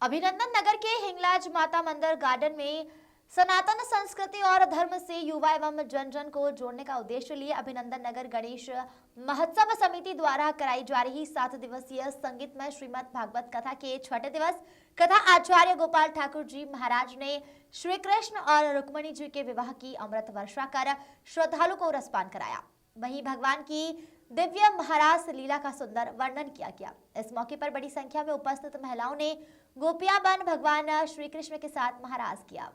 अभिनंदन नगर के हिंगलाज माता मंदिर गार्डन में सनातन संस्कृति और धर्म से युवा एवं जन जन को जोड़ने का उद्देश्य लिए अभिनंदन नगर गणेश महोत्सव समिति द्वारा कराई जा रही 7 दिवसीय संगीतमय श्रीमद् भागवत कथा के छठे दिवस कथा आचार्य गोपाल ठाकुर जी महाराज ने श्री कृष्ण और रुक्मणी जी के विवाह की अमृत वर्षा कर श्रद्धालु को रसपान कराया। वहीं भगवान की दिव्य महारास लीला का सुंदर वर्णन किया गया। इस मौके पर बड़ी संख्या में उपस्थित महिलाओं ने गोपियां बन भगवान श्री कृष्ण के साथ महारास किया।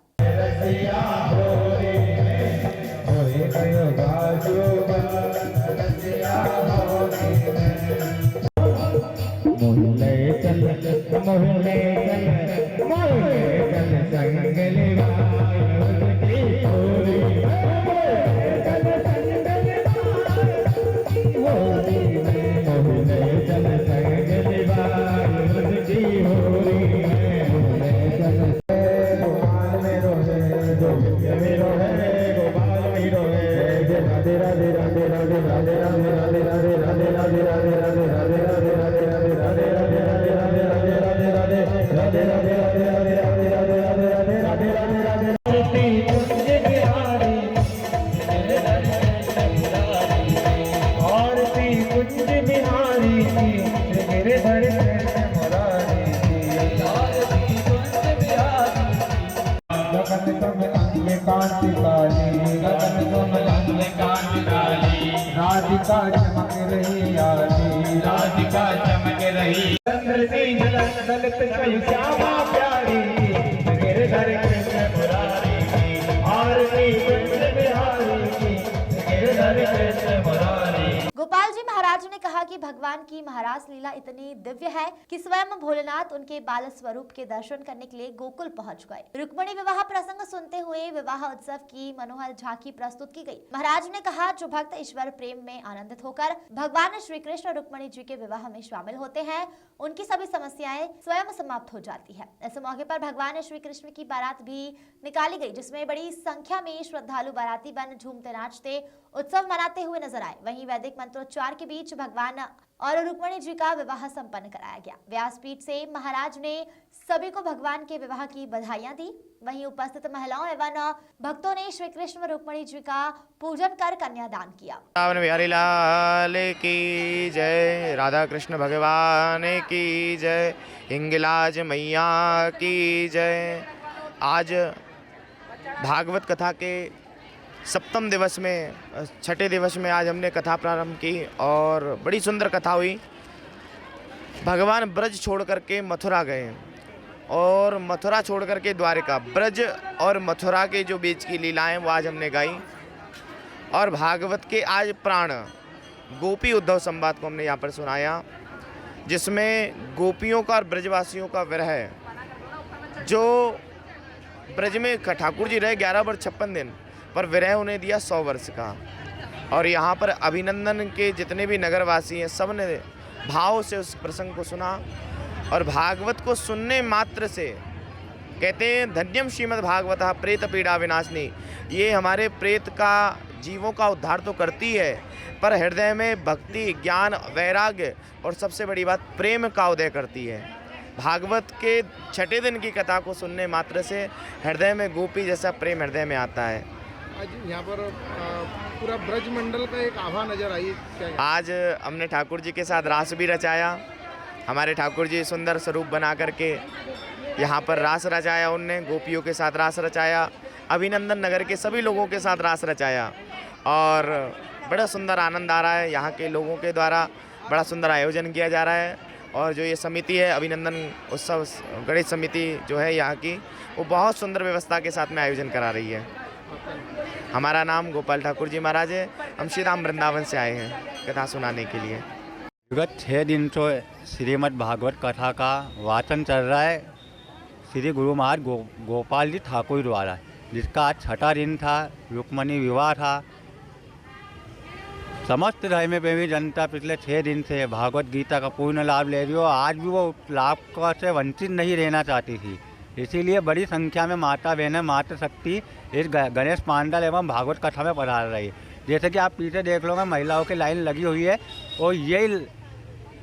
राधिका चमक रही आली, राधिका चमक रही चंद्र से दलित श्यामा प्यारी, मेरे घर कृष्ण मुरारी की आरती कृष्ण बिहारी की, मेरे घर कृष्ण मुरारी। गोपाल जी महाराज ने कहा कि भगवान की महारास लीला इतनी दिव्य है कि स्वयं भोलेनाथ उनके बाल स्वरूप के दर्शन करने के लिए गोकुल पहुंच गए। रुक्मणी विवाह प्रसंग सुनते हुए विवाह उत्सव की मनोहर झांकी प्रस्तुत की गई। महाराज ने कहा, जो भक्त ईश्वर प्रेम में आनंदित होकर भगवान श्री कृष्ण रुक्मणी जी के विवाह में शामिल होते हैं, उनकी सभी समस्याएं स्वयं समाप्त हो जाती है। इस मौके पर भगवान श्री कृष्ण की बारात भी निकाली गई, जिसमें बड़ी संख्या में श्रद्धालु बाराती बन झूमते नाचते उत्सव मनाते हुए नजर आए। वहीं वैदिक मंत्रोच्चार के बीच भगवान और रुक्मणी जी का विवाह संपन्न कराया गया। व्यासपीठ से महाराज ने सभी को भगवान के विवाह की बधाइयां दी। वहीं उपस्थित महिलाओं एवं भक्तों ने श्री कृष्ण रुक्मणी जी का पूजन कर कन्यादान किया। रावण बिहारी लाल की जय, राधा कृष्ण भगवान की जय, हिंगलाज मैया की जय। आज भागवत कथा के सप्तम दिवस में, छठे दिवस में आज हमने कथा प्रारंभ की और बड़ी सुंदर कथा हुई। भगवान ब्रज छोड़ करके मथुरा गए और मथुरा छोड़ करके द्वारिका, ब्रज और मथुरा के जो बीच की लीलाएं वो आज हमने गाई। और भागवत के आज प्राण गोपी उद्धव संवाद को हमने यहाँ पर सुनाया, जिसमें गोपियों का और ब्रजवासियों का विरह, जो ब्रज में ठाकुर जी रहे 11 वर्ष 56 दिन, पर विरह उन्हें दिया 100 वर्ष का। और यहाँ पर अभिनंदन के जितने भी नगरवासी हैं, सब ने भाव से उस प्रसंग को सुना। और भागवत को सुनने मात्र से कहते हैं, धन्यम श्रीमद् भागवतः प्रेत पीड़ा विनाशनी। ये हमारे प्रेत का, जीवों का उद्धार तो करती है, पर हृदय में भक्ति, ज्ञान, वैराग्य और सबसे बड़ी बात प्रेम का उदय करती है। भागवत के छठे दिन की कथा को सुनने मात्र से हृदय में गोपी जैसा प्रेम हृदय में आता है। आज यहाँ पर पूरा ब्रज मंडल का एक आभा नजर आई। आज हमने ठाकुर जी के साथ रास भी रचाया। हमारे ठाकुर जी सुंदर स्वरूप बना करके यहाँ पर रास रचाया, उनने गोपियों के साथ रास रचाया, अभिनंदन नगर के सभी लोगों के साथ रास रचाया और बड़ा सुंदर आनंद आ रहा है। यहाँ के लोगों के द्वारा बड़ा सुंदर आयोजन किया जा रहा है। और जो ये समिति है, अभिनंदन उत्सव गणेश समिति जो है यहाँ की, वो बहुत सुंदर व्यवस्था के साथ में आयोजन करा रही है। हमारा नाम गोपाल ठाकुर जी महाराज है। हम श्री राम वृंदावन से आए हैं कथा सुनाने के लिए। विगत 6 दिन से श्रीमद् भागवत कथा का वाचन चल रहा है श्री गुरु महाराज गोपाल जी ठाकुर द्वारा, जिसका आज छठा दिन था। रुक्मणी विवाह था। समस्त धर्म प्रेमी जनता पिछले 6 दिन से भागवत गीता का पूर्ण लाभ ले रही हो। आज भी वो लाभ से वंचित नहीं रहना चाहती थी, इसीलिए बड़ी संख्या में माता बहनें मातृशक्ति इस गणेश पांडल एवं भागवत कथा में पधार रही है। जैसे कि आप पीछे देख लोगे, महिलाओं की लाइन लगी हुई है और यही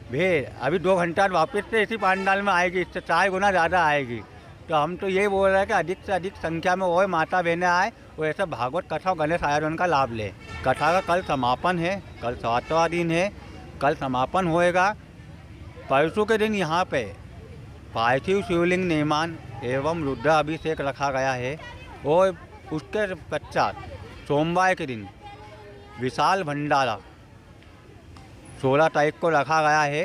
भीड़ अभी 2 घंटा वापस से इसी पंडाल में आएगी, इससे 4 गुना ज़्यादा आएगी। तो हम तो यही बोल रहे हैं कि अधिक से अधिक संख्या में वो माता बहनें आए और ऐसे भागवत कथा और गणेश आयोजन का लाभ ले। कथा का कल समापन है, कल 7वां दिन है, कल समापन होएगा। परसों के दिन यहाँ पे पार्थिव शिवलिंग निर्माण एवं रुद्र अभिषेक रखा गया है और उसके पश्चात सोमवार के दिन विशाल भंडारा 16 तारीख को रखा गया है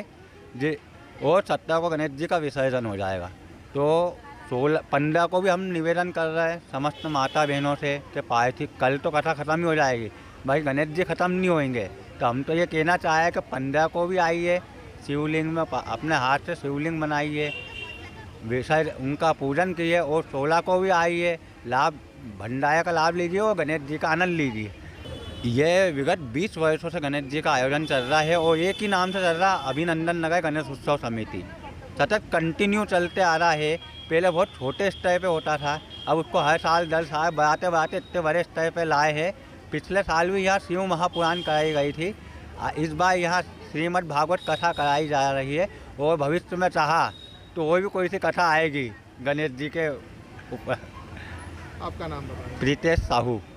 जी और 17 को गणेश जी का विसर्जन हो जाएगा। तो 15 को भी हम निवेदन कर रहे हैं समस्त माता बहनों से कि पार्थिव कल तो कथा ख़त्म ही हो जाएगी, भाई गणेश जी ख़त्म नहीं होंगे। तो हम तो ये कहना चाहें कि 15 को भी आइए, शिवलिंग में अपने हाथ से शिवलिंग बनाइए, विसर्जन उनका पूजन कीजिए और 16 को भी आइए, लाभ भंडारा का लाभ लीजिए और गणेश जी का आनंद लीजिए। ये विगत 20 वर्षों से गणेश जी का आयोजन चल रहा है और एक ही नाम से चल रहा, अभिनंदन नगर गणेश उत्सव समिति। सतत कंटिन्यू चलते आ रहा है। पहले बहुत छोटे स्तर पे होता था, अब उसको हर साल 10 साल बढ़ाते बढ़ाते इतने बड़े स्तर पे लाए हैं। पिछले साल भी यहाँ शिव महापुराण कराई गई थी, इस बार यहाँ श्रीमद् भागवत कथा कराई जा रही है और भविष्य में चाहा तो वो भी कोई सी कथा आएगी गणेश जी के ऊपर। आपका नाम बताएं। प्रीतेश साहू।